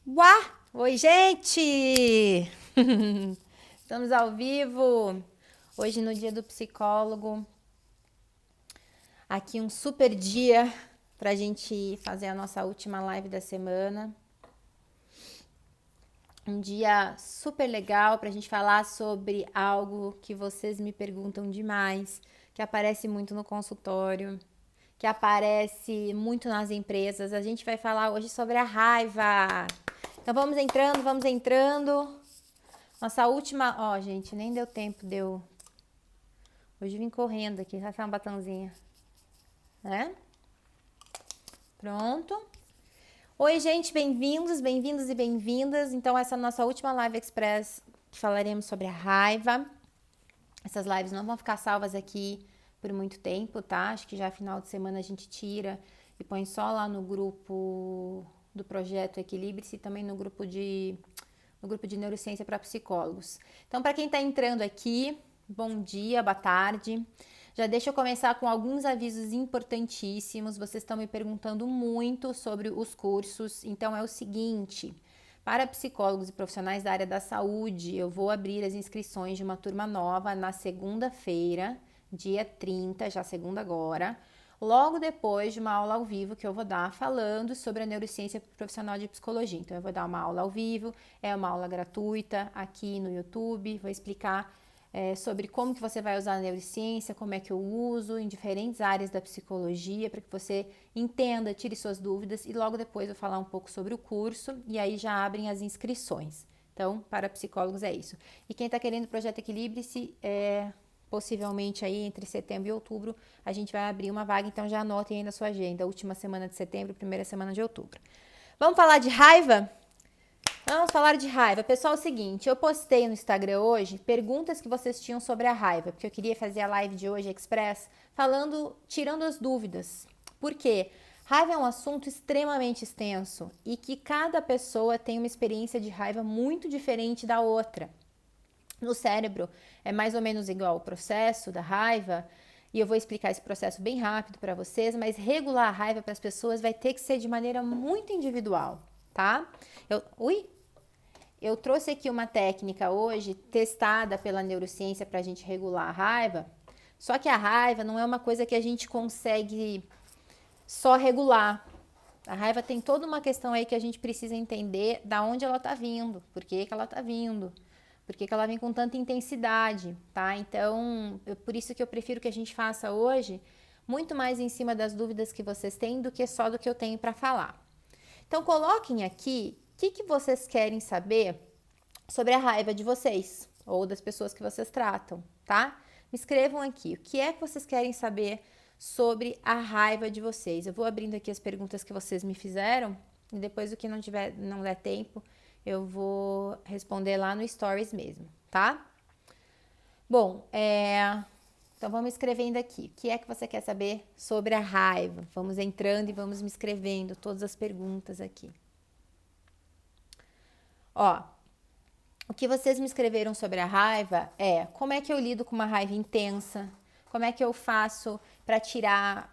Uá! Oi, gente! Estamos ao vivo. Hoje no dia do psicólogo. Aqui um super dia pra gente fazer a nossa última live da semana. Um dia super legal pra gente falar sobre algo que vocês me perguntam demais, que aparece muito no consultório, que aparece muito nas empresas. A gente vai falar hoje sobre a raiva. Então vamos entrando, vamos entrando. Nossa última, ó, gente, nem deu tempo, deu. Hoje eu vim correndo aqui, já uma batonzinha, né? Pronto. Oi, gente, bem-vindos, bem-vindos e bem-vindas. Então, essa é a nossa última live express que falaremos sobre a raiva. Essas lives não vão ficar salvas aqui por muito tempo, tá? Acho que já final de semana a gente tira e põe só lá no grupo do projeto Equilibre-se e também no grupo de neurociência para psicólogos. Então, para quem está entrando aqui, bom dia, boa tarde. Já deixa eu começar com alguns avisos importantíssimos. Vocês estão me perguntando muito sobre os cursos. Então, é o seguinte: para psicólogos e profissionais da área da saúde, eu vou abrir as inscrições de uma turma nova na segunda-feira, dia 30, já segunda agora, logo depois de uma aula ao vivo que eu vou dar falando sobre a neurociência profissional de psicologia. Então, eu vou dar uma aula ao vivo, é uma aula gratuita aqui no YouTube, vou explicar sobre como que você vai usar a neurociência, como é que eu uso em diferentes áreas da psicologia, para que você entenda, tire suas dúvidas e logo depois eu vou falar um pouco sobre o curso e aí já abrem as inscrições. Então, para psicólogos é isso. E quem está querendo o Projeto Equilibre-se, possivelmente aí entre setembro e outubro, a gente vai abrir uma vaga, então já anotem aí na sua agenda, última semana de setembro, primeira semana de outubro. Vamos falar de raiva? Vamos falar de raiva. Pessoal, é o seguinte, eu postei no Instagram hoje perguntas que vocês tinham sobre a raiva, porque eu queria fazer a live de hoje express falando, tirando as dúvidas. Por quê? Raiva é um assunto extremamente extenso e que cada pessoa tem uma experiência de raiva muito diferente da outra. No cérebro é mais ou menos igual o processo da raiva, e eu vou explicar esse processo bem rápido para vocês, mas regular a raiva para as pessoas vai ter que ser de maneira muito individual, tá? Eu trouxe aqui uma técnica hoje testada pela neurociência para a gente regular a raiva. Só que a raiva não é uma coisa que a gente consegue só regular. A raiva tem toda uma questão aí que a gente precisa entender da onde ela tá vindo, por que que ela tá vindo, por que que ela vem com tanta intensidade, tá? Então, por isso que eu prefiro que a gente faça hoje muito mais em cima das dúvidas que vocês têm do que só do que eu tenho para falar. Então, coloquem aqui o que vocês querem saber sobre a raiva de vocês ou das pessoas que vocês tratam, tá? Me escrevam aqui o que é que vocês querem saber sobre a raiva de vocês. Eu vou abrindo aqui as perguntas que vocês me fizeram e depois o que não der tempo, eu vou responder lá no Stories mesmo, tá? Bom, então vamos escrevendo aqui. O que é que você quer saber sobre a raiva? Vamos entrando e vamos me escrevendo todas as perguntas aqui. Ó, o que vocês me escreveram sobre a raiva é como é que eu lido com uma raiva intensa, como é que eu faço para tirar.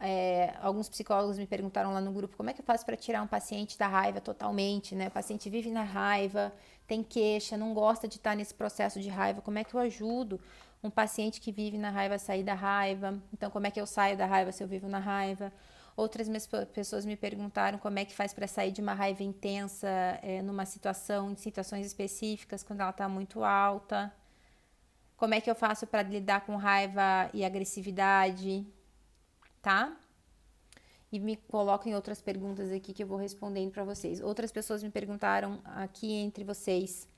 Alguns psicólogos me perguntaram lá no grupo como é que eu faço para tirar um paciente da raiva totalmente, né? O paciente vive na raiva, tem queixa, não gosta de estar nesse processo de raiva, como é que eu ajudo um paciente que vive na raiva a sair da raiva? Então, como é que eu saio da raiva se eu vivo na raiva? Outras pessoas me perguntaram como é que faz para sair de uma raiva intensa numa situação, em situações específicas, quando ela está muito alta. Como é que eu faço para lidar com raiva e agressividade, tá? E me coloquem outras perguntas aqui que eu vou respondendo para vocês. Outras pessoas me perguntaram aqui entre vocês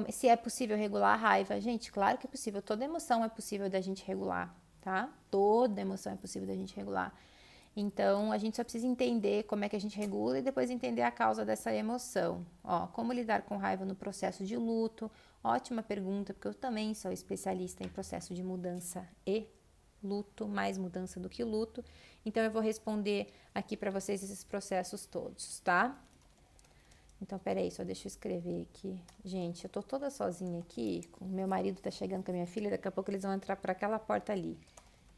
se é possível regular a raiva. Gente, claro que é possível. Toda emoção é possível da gente regular, tá? Toda emoção é possível da gente regular. Então, a gente só precisa entender como é que a gente regula e depois entender a causa dessa emoção. Ó, como lidar com raiva no processo de luto? Ótima pergunta, porque eu também sou especialista em processo de mudança e luto, mais mudança do que luto. Então, eu vou responder aqui para vocês esses processos todos, tá? Então, peraí, só deixa eu escrever aqui. Gente, eu tô toda sozinha aqui, meu marido tá chegando com a minha filha, daqui a pouco eles vão entrar por aquela porta ali,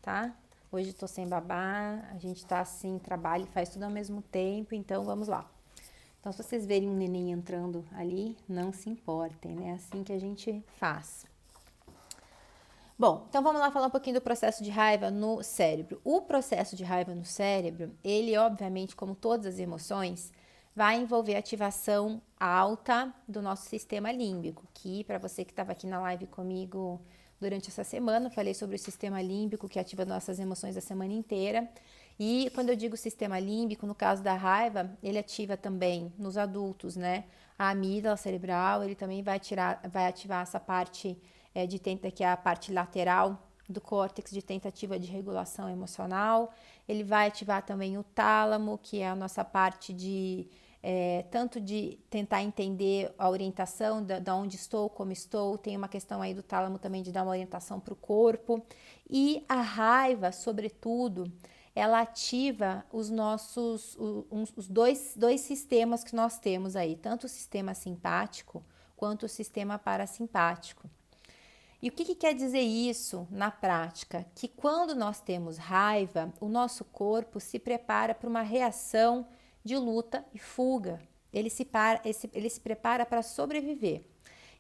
tá? Hoje eu tô sem babá, a gente tá assim, trabalho e faz tudo ao mesmo tempo, então vamos lá. Então, se vocês verem um neném entrando ali, não se importem, né? É assim que a gente faz. Bom, então vamos lá falar um pouquinho do processo de raiva no cérebro. O processo de raiva no cérebro, ele obviamente, como todas as emoções, vai envolver ativação alta do nosso sistema límbico, que para você que estava aqui na live comigo durante essa semana, eu falei sobre o sistema límbico que ativa nossas emoções a semana inteira. E quando eu digo sistema límbico, no caso da raiva, ele ativa também nos adultos, né? A amígdala cerebral, ele também vai ativar essa parte que é a parte lateral do córtex de tentativa de regulação emocional. Ele vai ativar também o tálamo, que é a nossa parte de tanto de tentar entender a orientação da onde estou, como estou. Tem uma questão aí do tálamo também de dar uma orientação para o corpo. E a raiva, sobretudo, ela ativa os nossos os dois sistemas que nós temos aí, tanto o sistema simpático quanto o sistema parasimpático. E o que quer dizer isso na prática? Que quando nós temos raiva, o nosso corpo se prepara para uma reação de luta e fuga. Ele se prepara para sobreviver.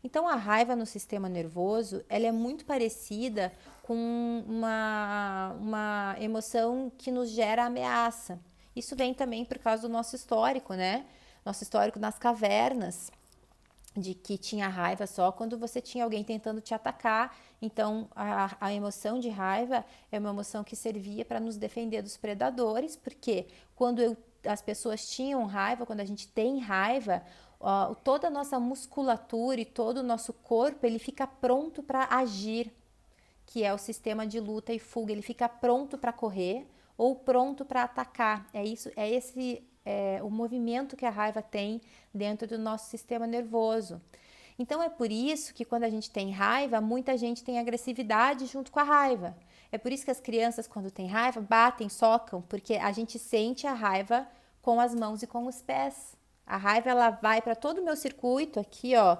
Então, a raiva no sistema nervoso, ela é muito parecida com uma emoção que nos gera ameaça. Isso vem também por causa do nosso histórico, né? Nosso histórico nas cavernas, de que tinha raiva só quando você tinha alguém tentando te atacar. Então, a emoção de raiva é uma emoção que servia para nos defender dos predadores, porque quando as pessoas tinham raiva, quando a gente tem raiva, toda a nossa musculatura e todo o nosso corpo, ele fica pronto para agir, que é o sistema de luta e fuga. Ele fica pronto para correr ou pronto para atacar. É o movimento que a raiva tem dentro do nosso sistema nervoso. Então é por isso que quando a gente tem raiva, muita gente tem agressividade junto com a raiva. É por isso que as crianças, quando têm raiva, batem, socam, porque a gente sente a raiva com as mãos e com os pés. A raiva, ela vai para todo o meu circuito aqui, ó,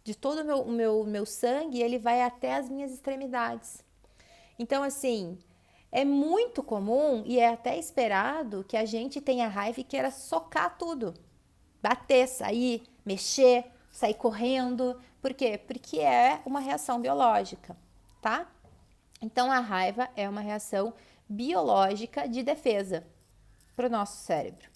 de todo o meu sangue, ele vai até as minhas extremidades. Então, assim, é muito comum e é até esperado que a gente tenha raiva e queira socar tudo. Bater, sair, mexer, sair correndo. Por quê? Porque é uma reação biológica, tá? Então, a raiva é uma reação biológica de defesa para o nosso cérebro.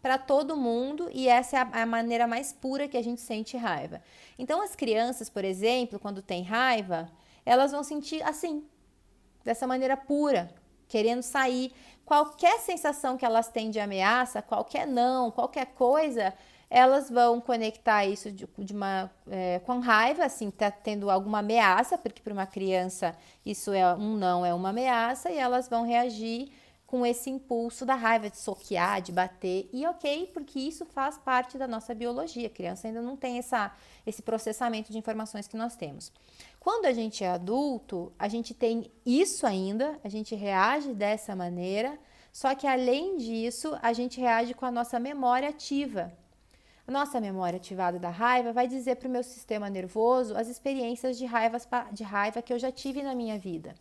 Para todo mundo, e essa é a maneira mais pura que a gente sente raiva. Então, as crianças, por exemplo, quando têm raiva, elas vão sentir assim, dessa maneira pura, querendo sair. Qualquer sensação que elas têm de ameaça, qualquer não, qualquer coisa, elas vão conectar isso com raiva, assim, tá tendo alguma ameaça, porque para uma criança isso é um não, é uma ameaça, e elas vão reagir com esse impulso da raiva, de soquear, de bater, e ok, porque isso faz parte da nossa biologia. A criança ainda não tem esse processamento de informações que nós temos. Quando a gente é adulto, a gente tem isso ainda, a gente reage dessa maneira, só que além disso, a gente reage com a nossa memória ativa. A nossa memória ativada da raiva vai dizer para o meu sistema nervoso as experiências de raiva que eu já tive na minha vida.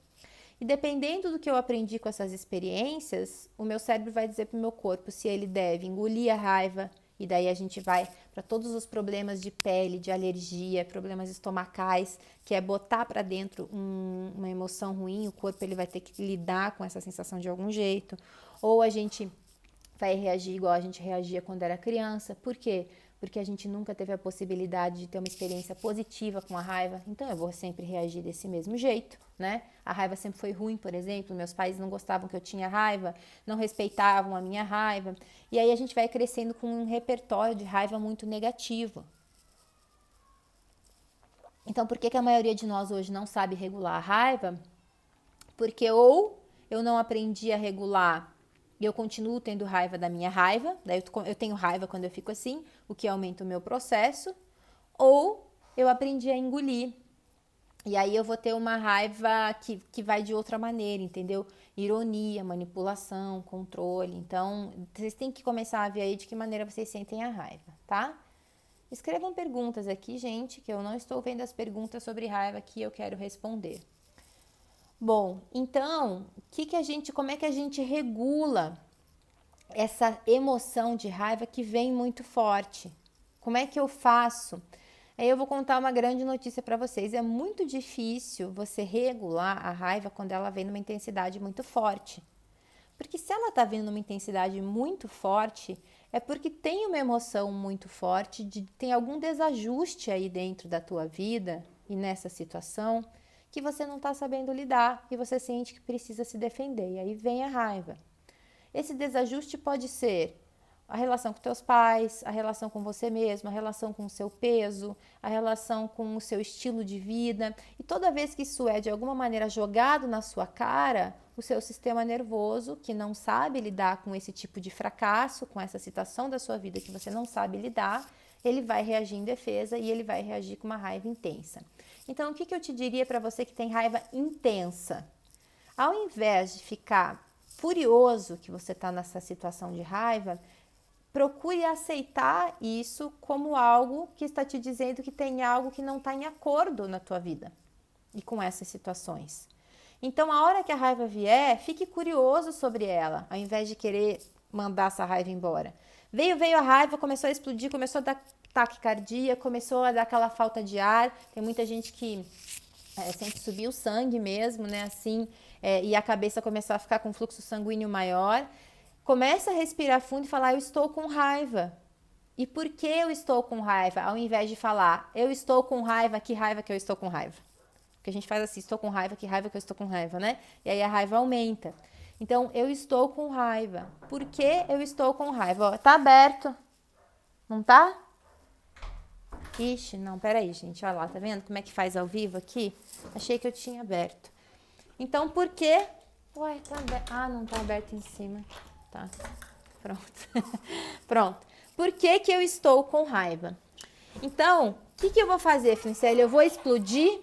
E dependendo do que eu aprendi com essas experiências, o meu cérebro vai dizer para o meu corpo se ele deve engolir a raiva, e daí a gente vai para todos os problemas de pele, de alergia, problemas estomacais, que é botar para dentro uma emoção ruim, o corpo ele vai ter que lidar com essa sensação de algum jeito. Ou a gente vai reagir igual a gente reagia quando era criança. Por quê? Porque a gente nunca teve a possibilidade de ter uma experiência positiva com a raiva, então eu vou sempre reagir desse mesmo jeito, né? A raiva sempre foi ruim, por exemplo, meus pais não gostavam que eu tinha raiva, não respeitavam a minha raiva, e aí a gente vai crescendo com um repertório de raiva muito negativo. Então, por que a maioria de nós hoje não sabe regular a raiva? Porque ou eu não aprendi a regular e eu continuo tendo raiva da minha raiva, daí eu tenho raiva quando eu fico assim, o que aumenta o meu processo, ou eu aprendi a engolir. E aí eu vou ter uma raiva que vai de outra maneira, entendeu? Ironia, manipulação, controle. Então, vocês têm que começar a ver aí de que maneira vocês sentem a raiva, tá? Escrevam perguntas aqui, gente, que eu não estou vendo as perguntas sobre raiva que eu quero responder. Bom, então, como é que a gente regula essa emoção de raiva que vem muito forte. Como é que eu faço? Aí eu vou contar uma grande notícia para vocês. É muito difícil você regular a raiva quando ela vem numa intensidade muito forte. Porque se ela está vindo numa intensidade muito forte, é porque tem uma emoção muito forte, tem algum desajuste aí dentro da tua vida e nessa situação que você não está sabendo lidar e você sente que precisa se defender. E aí vem a raiva. Esse desajuste pode ser a relação com teus pais, a relação com você mesmo, a relação com o seu peso, a relação com o seu estilo de vida. E toda vez que isso é de alguma maneira jogado na sua cara, o seu sistema nervoso, que não sabe lidar com esse tipo de fracasso, com essa situação da sua vida que você não sabe lidar, ele vai reagir em defesa e ele vai reagir com uma raiva intensa. Então, o que eu te diria para você que tem raiva intensa? Ao invés de ficar furioso que você está nessa situação de raiva, procure aceitar isso como algo que está te dizendo que tem algo que não está em acordo na tua vida e com essas situações. Então, a hora que a raiva vier, fique curioso sobre ela, ao invés de querer mandar essa raiva embora. Veio a raiva, começou a explodir, começou a dar taquicardia, começou a dar aquela falta de ar. Tem muita gente que sente subir o sangue mesmo, né? Assim, e a cabeça começou a ficar com fluxo sanguíneo maior. Começa a respirar fundo e falar, eu estou com raiva. E por que eu estou com raiva? Ao invés de falar, eu estou com raiva, que raiva que eu estou com raiva. Porque a gente faz assim, estou com raiva, que raiva que eu estou com raiva, né? E aí a raiva aumenta. Então, eu estou com raiva. Por que eu estou com raiva? Ó, tá aberto. Não tá? Ixi, não, peraí, gente. Olha lá, tá vendo como é que faz ao vivo aqui? Achei que eu tinha aberto. Então, por que... Ué, tá aberto. Ah, não tá aberto em cima. Tá, pronto. Pronto. Por que eu estou com raiva? Então, o que eu vou fazer, Franciele? Eu vou explodir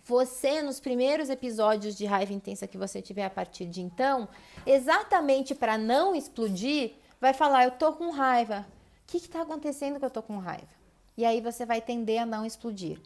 você nos primeiros episódios de raiva intensa que você tiver a partir de então, exatamente para não explodir, vai falar, eu tô com raiva. O que tá acontecendo que eu tô com raiva? E aí você vai tender a não explodir,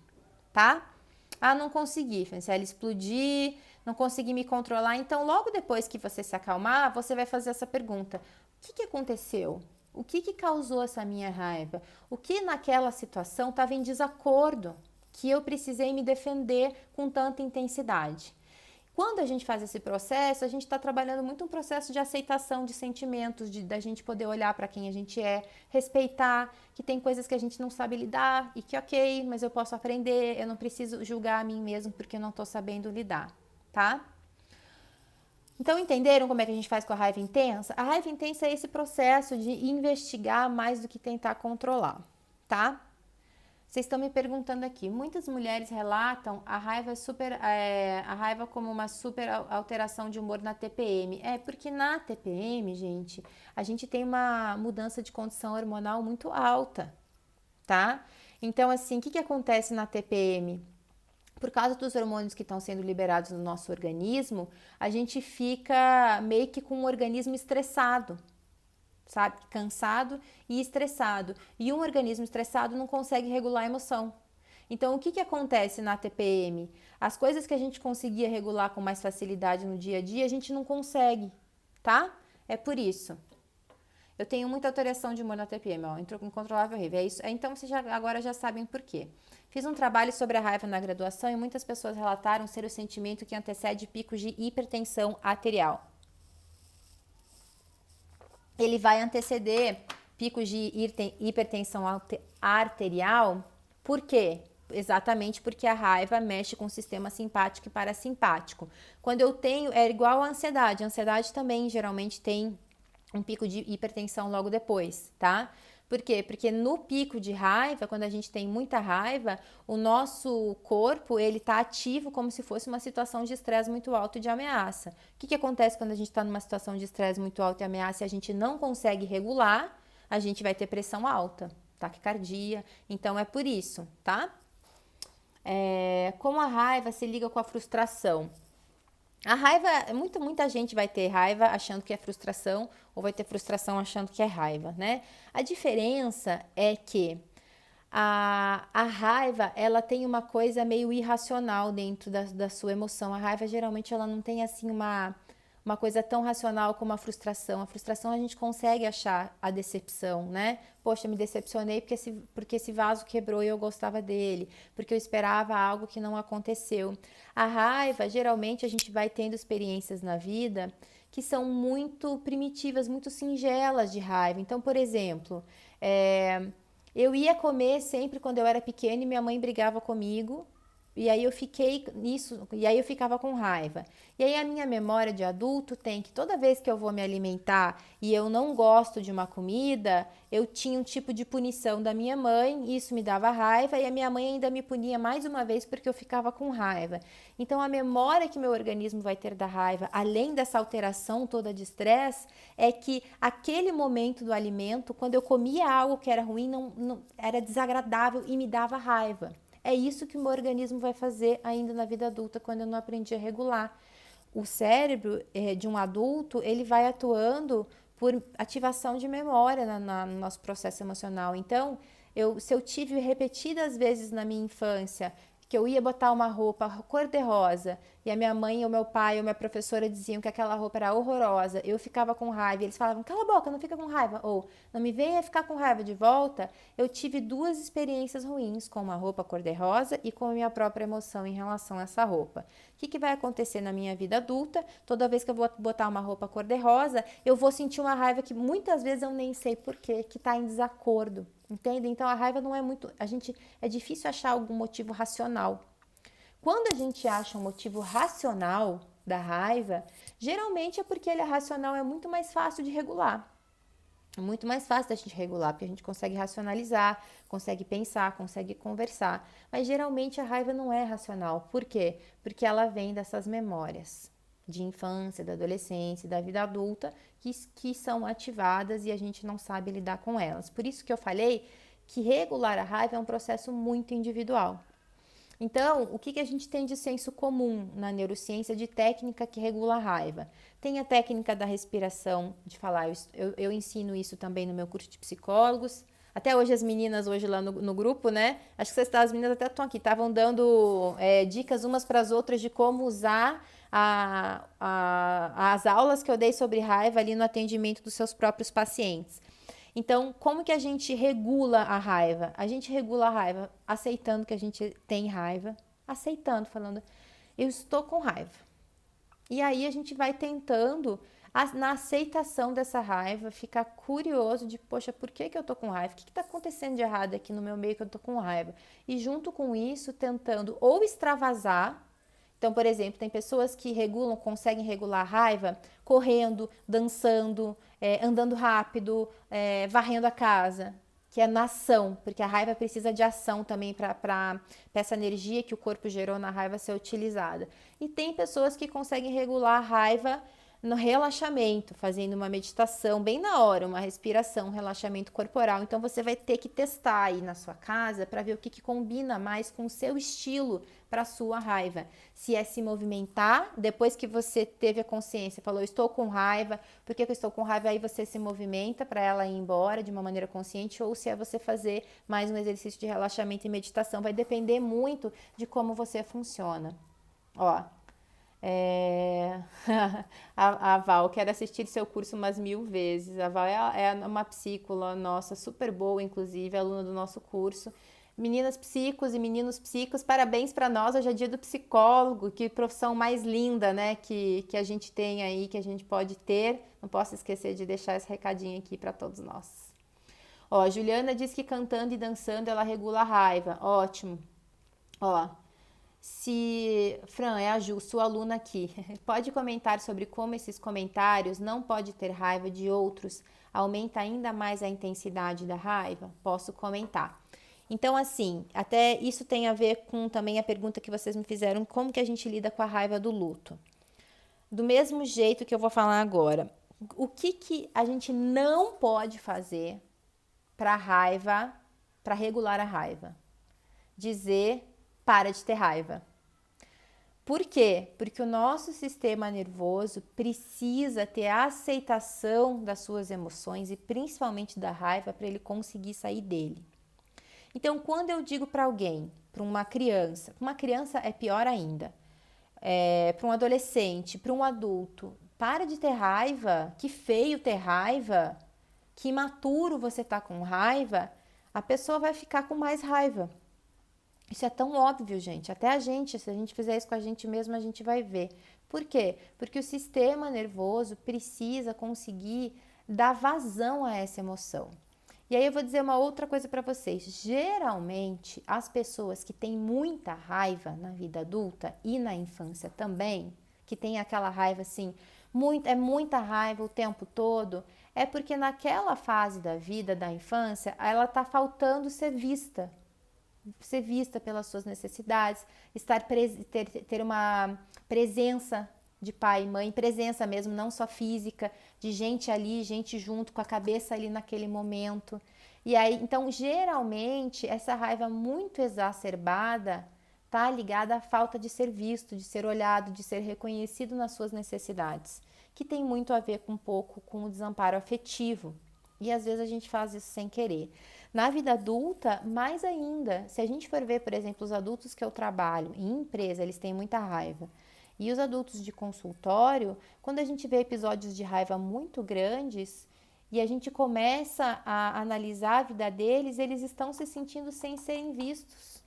tá? Ah, não consegui, Franciele, explodir, não consegui me controlar. Então, logo depois que você se acalmar, você vai fazer essa pergunta. O que aconteceu? O que causou essa minha raiva? O que naquela situação estava em desacordo? Que eu precisei me defender com tanta intensidade. Quando a gente faz esse processo, a gente está trabalhando muito um processo de aceitação de sentimentos, da gente poder olhar para quem a gente é, respeitar que tem coisas que a gente não sabe lidar e que ok, mas eu posso aprender, eu não preciso julgar a mim mesmo porque eu não estou sabendo lidar, tá? Então, entenderam como é que a gente faz com a raiva intensa? A raiva intensa é esse processo de investigar mais do que tentar controlar, tá? Vocês estão me perguntando aqui, muitas mulheres relatam a raiva como uma super alteração de humor na TPM. É porque na TPM, gente, a gente tem uma mudança de condição hormonal muito alta, tá? Então, assim, o que acontece na TPM? Por causa dos hormônios que estão sendo liberados no nosso organismo, a gente fica meio que com um organismo estressado, sabe? Cansado e estressado. E um organismo estressado não consegue regular a emoção. Então, o que acontece na TPM? As coisas que a gente conseguia regular com mais facilidade no dia a dia, a gente não consegue, tá? É por isso. Eu tenho muita alteração de humor na TPM, ó, incontrolável horrível. É isso. Então, vocês agora já sabem por quê. Fiz um trabalho sobre a raiva na graduação e muitas pessoas relataram ser o sentimento que antecede picos de hipertensão arterial. Ele vai anteceder picos de hipertensão arterial, por quê? Exatamente porque a raiva mexe com o sistema simpático e parasimpático. Quando eu tenho, é igual a ansiedade também geralmente tem um pico de hipertensão logo depois, tá? Por quê? Porque no pico de raiva, quando a gente tem muita raiva, o nosso corpo, ele tá ativo como se fosse uma situação de estresse muito alto e de ameaça. O que acontece quando a gente está numa situação de estresse muito alto e ameaça e a gente não consegue regular? A gente vai ter pressão alta, taquicardia. Então, é por isso, tá? Como a raiva se liga com a frustração? A raiva, muita gente vai ter raiva achando que é frustração ou vai ter frustração achando que é raiva, né? A diferença é que a raiva, ela tem uma coisa meio irracional dentro da sua emoção. A raiva, geralmente, ela não tem, assim, uma coisa tão racional como a frustração. A frustração a gente consegue achar a decepção, né? Poxa, me decepcionei porque esse vaso quebrou e eu gostava dele, porque eu esperava algo que não aconteceu. A raiva, geralmente a gente vai tendo experiências na vida que são muito primitivas, muito singelas de raiva. Então, por exemplo, eu ia comer sempre quando eu era pequena e minha mãe brigava comigo. E aí eu fiquei nisso, e aí eu ficava com raiva. E aí a minha memória de adulto tem que toda vez que eu vou me alimentar e eu não gosto de uma comida, eu tinha um tipo de punição da minha mãe, isso me dava raiva e a minha mãe ainda me punia mais uma vez porque eu ficava com raiva. Então a memória que meu organismo vai ter da raiva, além dessa alteração toda de estresse, é que aquele momento do alimento, quando eu comia algo que era ruim, não era desagradável e me dava raiva. É isso que o meu organismo vai fazer ainda na vida adulta, quando eu não aprendi a regular. O cérebro de um adulto, ele vai atuando por ativação de memória no nosso processo emocional. Então, se eu tive repetidas vezes na minha infância que eu ia botar uma roupa cor-de-rosa e a minha mãe ou meu pai ou minha professora diziam que aquela roupa era horrorosa, eu ficava com raiva e eles falavam, cala a boca, não fica com raiva, ou não me venha ficar com raiva de volta, eu tive duas experiências ruins com uma roupa cor-de-rosa e com a minha própria emoção em relação a essa roupa. O que vai acontecer na minha vida adulta? Toda vez que eu vou botar uma roupa cor-de-rosa, eu vou sentir uma raiva que muitas vezes eu nem sei porquê, que está em desacordo. Entende? Então a raiva não é muito. É difícil achar algum motivo racional. Quando a gente acha um motivo racional da raiva, geralmente é porque ele é racional, é muito mais fácil de regular. É muito mais fácil da gente regular, porque a gente consegue racionalizar, consegue pensar, consegue conversar. Mas geralmente a raiva não é racional. Por quê? Porque ela vem dessas memórias de infância, da adolescência, da vida adulta, que são ativadas e a gente não sabe lidar com elas. Por isso que eu falei que regular a raiva é um processo muito individual. Então, o que a gente tem de senso comum na neurociência de técnica que regula a raiva? Tem a técnica da respiração, de falar, eu ensino isso também no meu curso de psicólogos. Até hoje as meninas, hoje lá no grupo, né? Acho que as meninas até estão aqui, estavam dando dicas umas para as outras de como usar as aulas que eu dei sobre raiva ali no atendimento dos seus próprios pacientes. Então, como que a gente regula a raiva? A gente regula a raiva aceitando que a gente tem raiva, aceitando, falando, eu estou com raiva. E aí a gente vai tentando, na aceitação dessa raiva, ficar curioso de, poxa, por que eu tô com raiva? O que está acontecendo de errado aqui no meu meio que eu tô com raiva? E junto com isso, tentando ou extravasar. Então, por exemplo, tem pessoas que conseguem regular a raiva correndo, dançando, andando rápido, varrendo a casa, que é na ação, porque a raiva precisa de ação também para essa energia que o corpo gerou na raiva ser utilizada. E tem pessoas que conseguem regular a raiva no relaxamento, fazendo uma meditação bem na hora, uma respiração, um relaxamento corporal. Então você vai ter que testar aí na sua casa para ver o que combina mais com o seu estilo para a sua raiva. Se é se movimentar, depois que você teve a consciência, falou, estou com raiva, por que eu estou com raiva? Aí você se movimenta para ela ir embora de uma maneira consciente, ou se é você fazer mais um exercício de relaxamento e meditação. Vai depender muito de como você funciona. Ó, a Val, quero assistir seu curso umas 1000 vezes. A Val é uma psícola nossa, super boa, inclusive, aluna do nosso curso. Meninas psicos e meninos psicos, parabéns para nós, hoje é dia do psicólogo, que profissão mais linda, né, que a gente tem aí, que a gente pode ter. Não posso esquecer de deixar esse recadinho aqui para todos nós. Ó, a Juliana diz que cantando e dançando ela regula a raiva, ótimo. Ó, Fran, é a Ju, sua aluna aqui, pode comentar sobre como esses comentários não pode ter raiva de outros, aumenta ainda mais a intensidade da raiva? Posso comentar. Então, assim, até isso tem a ver com também a pergunta que vocês me fizeram, como que a gente lida com a raiva do luto? Do mesmo jeito que eu vou falar agora, o que a gente não pode fazer para raiva, para regular a raiva? Dizer, para de ter raiva. Por quê? Porque o nosso sistema nervoso precisa ter a aceitação das suas emoções e principalmente da raiva para ele conseguir sair dele. Então, quando eu digo para alguém, para uma criança é pior ainda, para um adolescente, para um adulto, Para de ter raiva, que feio ter raiva, que imaturo você tá com raiva, a pessoa vai ficar com mais raiva. Isso é tão óbvio, gente. Até a gente, se a gente fizer isso com a gente mesmo, a gente vai ver. Por quê? Porque o sistema nervoso precisa conseguir dar vazão a essa emoção. E aí eu vou dizer uma outra coisa para vocês. Geralmente, as pessoas que têm muita raiva na vida adulta e na infância também, que tem aquela raiva assim, muita raiva o tempo todo, é porque naquela fase da vida, da infância, ela tá faltando ser vista pelas suas necessidades, ter uma presença de pai e mãe, presença mesmo, não só física, de gente ali, gente junto, com a cabeça ali naquele momento. E aí, então, geralmente, essa raiva muito exacerbada tá ligada à falta de ser visto, de ser olhado, de ser reconhecido nas suas necessidades, que tem muito a ver com um pouco com o desamparo afetivo. E às vezes a gente faz isso sem querer. Na vida adulta, mais ainda, se a gente for ver, por exemplo, os adultos que eu trabalho em empresa, eles têm muita raiva. E os adultos de consultório, quando a gente vê episódios de raiva muito grandes e a gente começa a analisar a vida deles, eles estão se sentindo sem serem vistos,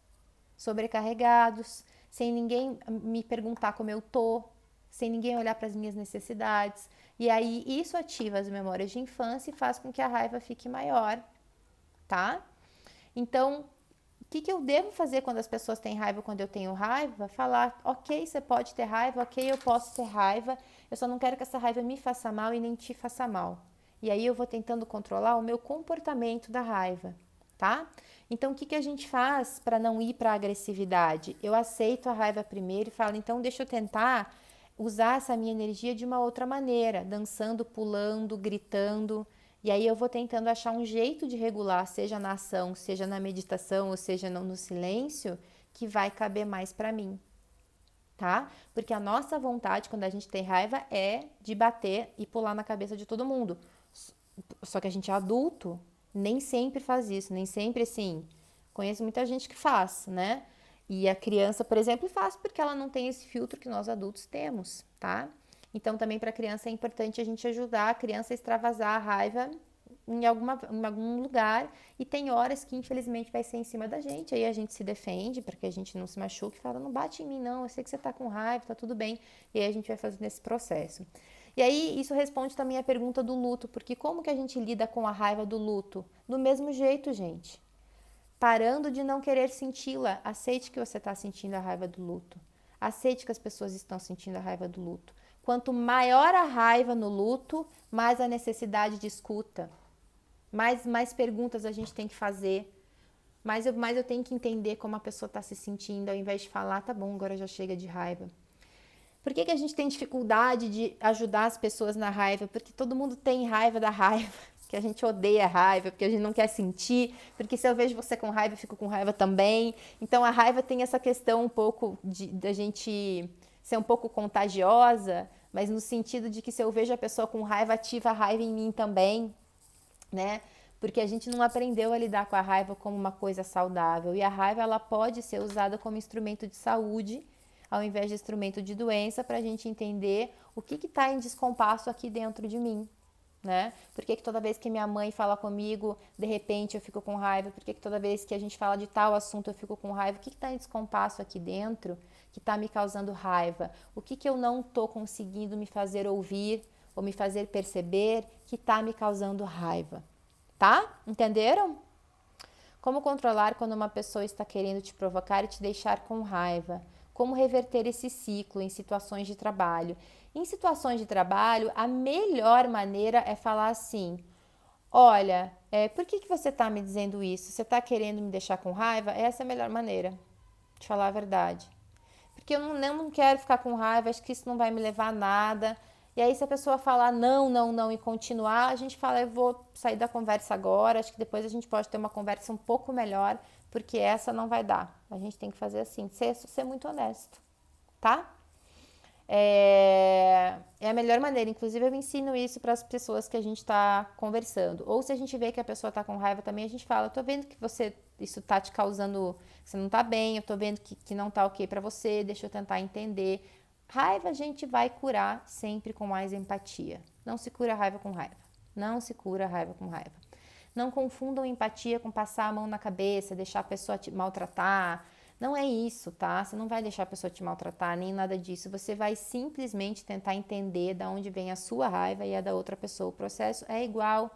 sobrecarregados, sem ninguém me perguntar como eu tô, sem ninguém olhar para as minhas necessidades. E aí isso ativa as memórias de infância e faz com que a raiva fique maior, tá? Então, o que eu devo fazer quando as pessoas têm raiva, quando eu tenho raiva? Falar, ok, você pode ter raiva, ok, eu posso ter raiva, eu só não quero que essa raiva me faça mal e nem te faça mal. E aí eu vou tentando controlar o meu comportamento da raiva, tá? Então, o que a gente faz para não ir para a agressividade? Eu aceito a raiva primeiro e falo, então deixa eu tentar usar essa minha energia de uma outra maneira, dançando, pulando, gritando. E aí eu vou tentando achar um jeito de regular, seja na ação, seja na meditação, ou seja no silêncio, que vai caber mais para mim, tá? Porque a nossa vontade, quando a gente tem raiva, é de bater e pular na cabeça de todo mundo. Só que a gente é adulto, nem sempre faz isso, nem sempre assim. Conheço muita gente que faz, né? E a criança, por exemplo, faz porque ela não tem esse filtro que nós adultos temos, tá? Então, também para a criança é importante a gente ajudar a criança a extravasar a raiva em algum lugar. E tem horas que, infelizmente, vai ser em cima da gente. Aí a gente se defende para que a gente não se machuque. Fala, não bate em mim, não. Eu sei que você tá com raiva, tá tudo bem. E aí a gente vai fazendo esse processo. E aí isso responde também a pergunta do luto. Porque como que a gente lida com a raiva do luto? Do mesmo jeito, gente. Parando de não querer senti-la. Aceite que você está sentindo a raiva do luto. Aceite que as pessoas estão sentindo a raiva do luto. Quanto maior a raiva no luto, mais a necessidade de escuta. Mais perguntas a gente tem que fazer. Mais eu tenho que entender como a pessoa está se sentindo, ao invés de falar, tá bom, agora já chega de raiva. Por que a gente tem dificuldade de ajudar as pessoas na raiva? Porque todo mundo tem raiva da raiva. Que a gente odeia a raiva, porque a gente não quer sentir, porque se eu vejo você com raiva, eu fico com raiva também. Então a raiva tem essa questão um pouco da gente ser um pouco contagiosa, mas no sentido de que se eu vejo a pessoa com raiva, ativa a raiva em mim também, né? Porque a gente não aprendeu a lidar com a raiva como uma coisa saudável. E a raiva, ela pode ser usada como instrumento de saúde, ao invés de instrumento de doença, para a gente entender o que está em descompasso aqui dentro de mim. Né? Por que toda vez que minha mãe fala comigo, de repente eu fico com raiva? Por que toda vez que a gente fala de tal assunto eu fico com raiva? O que está em descompasso aqui dentro que está me causando raiva? O que eu não estou conseguindo me fazer ouvir ou me fazer perceber que está me causando raiva? Tá? Entenderam? Como controlar quando uma pessoa está querendo te provocar e te deixar com raiva? Como reverter esse ciclo em situações de trabalho? Em situações de trabalho, a melhor maneira é falar assim: olha, por que você está me dizendo isso? Você está querendo me deixar com raiva? Essa é a melhor maneira de falar a verdade. Porque eu não quero ficar com raiva, acho que isso não vai me levar a nada. E aí, se a pessoa falar não, não, não e continuar, a gente fala, eu vou sair da conversa agora, acho que depois a gente pode ter uma conversa um pouco melhor, porque essa não vai dar. A gente tem que fazer assim, ser muito honesto, tá? É a melhor maneira. Inclusive, eu ensino isso para as pessoas que a gente está conversando. Ou se a gente vê que a pessoa está com raiva também, a gente fala, eu tô vendo que isso tá te causando, que você não tá bem, eu tô vendo que não tá ok para você, deixa eu tentar entender. Raiva a gente vai curar sempre com mais empatia. Não se cura raiva com raiva. Não se cura raiva com raiva. Não confundam empatia com passar a mão na cabeça, deixar a pessoa te maltratar. Não é isso, tá? Você não vai deixar a pessoa te maltratar, nem nada disso. Você vai simplesmente tentar entender de onde vem a sua raiva e a da outra pessoa. O processo é igual,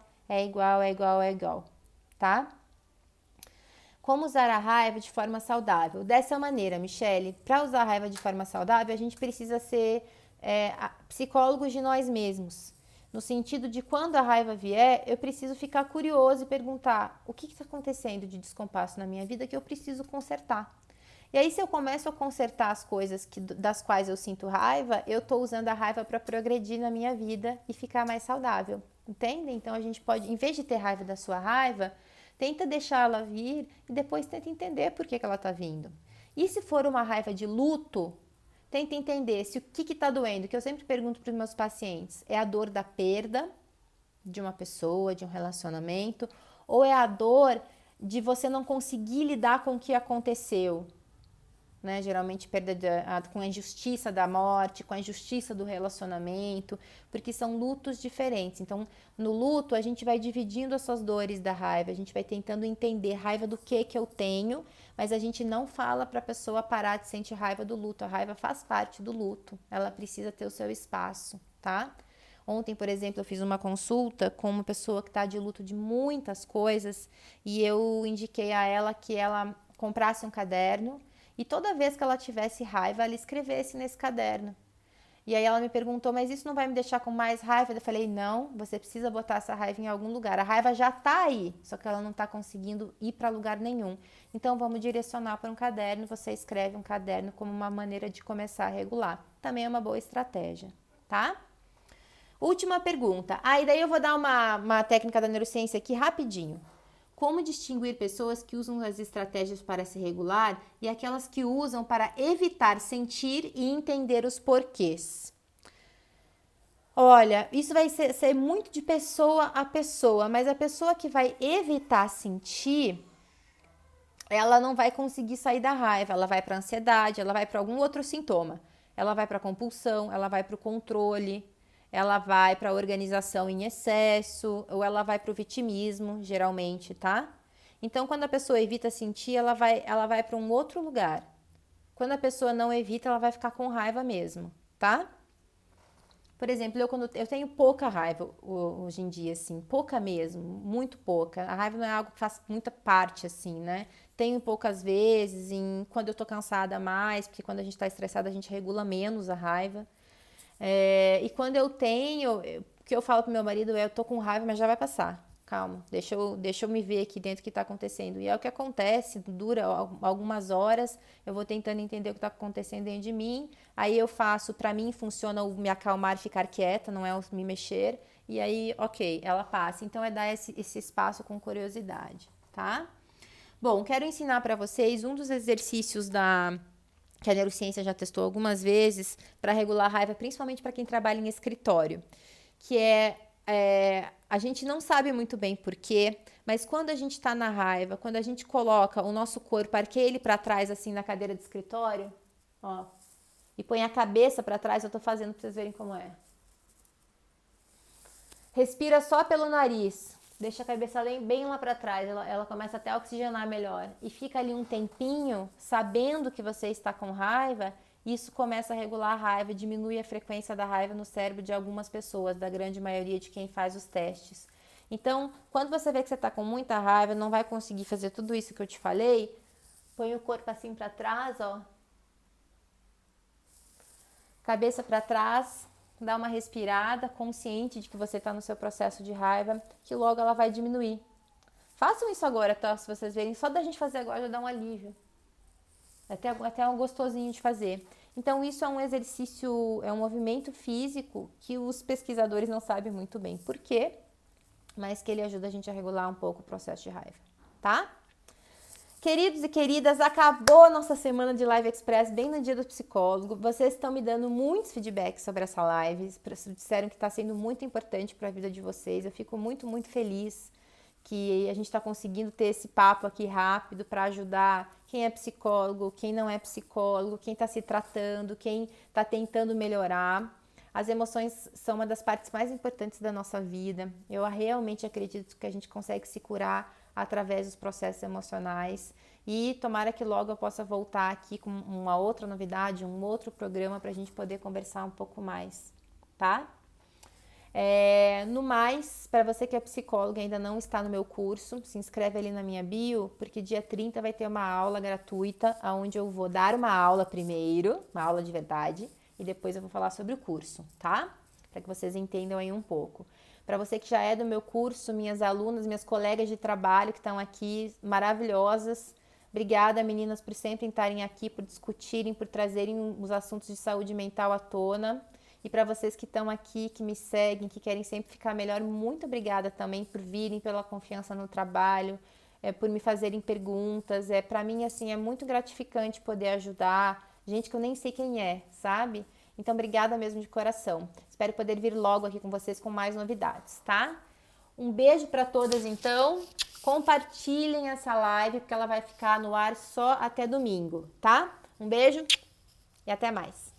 tá? Como usar a raiva de forma saudável? Dessa maneira, Michele, para usar a raiva de forma saudável, a gente precisa ser psicólogos de nós mesmos. No sentido de quando a raiva vier, eu preciso ficar curioso e perguntar o que está acontecendo de descompasso na minha vida que eu preciso consertar. E aí, se eu começo a consertar as coisas das quais eu sinto raiva, eu estou usando a raiva para progredir na minha vida e ficar mais saudável, entende? Então, a gente pode, em vez de ter raiva da sua raiva, tenta deixar ela vir e depois tenta entender por que ela está vindo. E se for uma raiva de luto, tenta entender se o que está doendo, que eu sempre pergunto para os meus pacientes, é a dor da perda de uma pessoa, de um relacionamento, ou é a dor de você não conseguir lidar com o que aconteceu, né? Geralmente com a injustiça da morte, com a injustiça do relacionamento, porque são lutos diferentes. Então, no luto, a gente vai dividindo as suas dores da raiva, a gente vai tentando entender raiva do que eu tenho, mas a gente não fala para a pessoa parar de sentir raiva do luto. A raiva faz parte do luto, ela precisa ter o seu espaço, tá? Ontem, por exemplo, eu fiz uma consulta com uma pessoa que está de luto de muitas coisas e eu indiquei a ela que ela comprasse um caderno e toda vez que ela tivesse raiva, ela escrevesse nesse caderno. E aí ela me perguntou, mas isso não vai me deixar com mais raiva? Eu falei, não, você precisa botar essa raiva em algum lugar. A raiva já tá aí, só que ela não tá conseguindo ir para lugar nenhum. Então vamos direcionar para um caderno, você escreve um caderno como uma maneira de começar a regular. Também é uma boa estratégia, tá? Última pergunta. E daí eu vou dar uma técnica da neurociência aqui rapidinho. Como distinguir pessoas que usam as estratégias para se regular e aquelas que usam para evitar sentir e entender os porquês? Olha, isso vai ser muito de pessoa a pessoa, mas a pessoa que vai evitar sentir, ela não vai conseguir sair da raiva, ela vai para a ansiedade, ela vai para algum outro sintoma. Ela vai para a compulsão, ela vai para o controle, ela vai para a organização em excesso, ou ela vai para o vitimismo, geralmente, tá? Então, quando a pessoa evita sentir, ela vai para um outro lugar. Quando a pessoa não evita, ela vai ficar com raiva mesmo, tá? Por exemplo, eu tenho pouca raiva hoje em dia, assim, pouca mesmo, muito pouca. A raiva não é algo que faz muita parte, assim, né? Tenho poucas vezes, quando eu tô cansada mais, porque quando a gente tá estressada, a gente regula menos a raiva. E quando eu tenho, o que eu falo pro meu marido eu tô com raiva, mas já vai passar. Calma, deixa eu me ver aqui dentro o que tá acontecendo. E é o que acontece, dura algumas horas, eu vou tentando entender o que tá acontecendo dentro de mim. Aí eu faço, pra mim funciona o me acalmar e ficar quieta, não é o me mexer. E aí, ok, ela passa. Então é dar esse espaço com curiosidade, tá? Bom, quero ensinar pra vocês um dos exercícios que a neurociência já testou algumas vezes para regular a raiva, principalmente para quem trabalha em escritório, que a gente não sabe muito bem porquê, mas quando a gente está na raiva, quando a gente coloca o nosso corpo, arqueia ele para trás assim na cadeira de escritório, ó, e põe a cabeça para trás, eu tô fazendo para vocês verem como é. Respira só pelo nariz. Deixa a cabeça bem lá para trás, ela começa até a oxigenar melhor. E fica ali um tempinho, sabendo que você está com raiva, isso começa a regular a raiva, diminui a frequência da raiva no cérebro de algumas pessoas, da grande maioria de quem faz os testes. Então, quando você vê que você está com muita raiva, não vai conseguir fazer tudo isso que eu te falei, põe o corpo assim para trás, ó. Cabeça para trás. Dá uma respirada, consciente de que você está no seu processo de raiva, que logo ela vai diminuir. Façam isso agora, tá? Se vocês verem, só da gente fazer agora já dá um alívio. Até um gostosinho de fazer. Então, isso é um exercício, é um movimento físico que os pesquisadores não sabem muito bem por quê, mas que ele ajuda a gente a regular um pouco o processo de raiva, tá? Queridos e queridas, acabou a nossa semana de Live Express, bem no dia do psicólogo. Vocês estão me dando muitos feedbacks sobre essa live, disseram que está sendo muito importante para a vida de vocês. Eu fico muito, muito feliz que a gente está conseguindo ter esse papo aqui rápido para ajudar quem é psicólogo, quem não é psicólogo, quem está se tratando, quem está tentando melhorar. As emoções são uma das partes mais importantes da nossa vida. Eu realmente acredito que a gente consegue se curar através dos processos emocionais. E tomara que logo eu possa voltar aqui com uma outra novidade, um outro programa para a gente poder conversar um pouco mais, tá? No mais, para você que é psicóloga e ainda não está no meu curso, se inscreve ali na minha bio, porque dia 30 vai ter uma aula gratuita, onde eu vou dar uma aula primeiro, uma aula de verdade, e depois eu vou falar sobre o curso, tá? Para que vocês entendam aí um pouco. Para você que já é do meu curso, minhas alunas, minhas colegas de trabalho que estão aqui, maravilhosas, obrigada, meninas, por sempre estarem aqui, por discutirem, por trazerem os assuntos de saúde mental à tona. E para vocês que estão aqui, que me seguem, que querem sempre ficar melhor, muito obrigada também por virem, pela confiança no trabalho, por me fazerem perguntas. Para mim, assim, é muito gratificante poder ajudar gente que eu nem sei quem é, sabe? Então, obrigada mesmo de coração. Espero poder vir logo aqui com vocês com mais novidades, tá? Um beijo para todas, então. Compartilhem essa live, porque ela vai ficar no ar só até domingo, tá? Um beijo e até mais.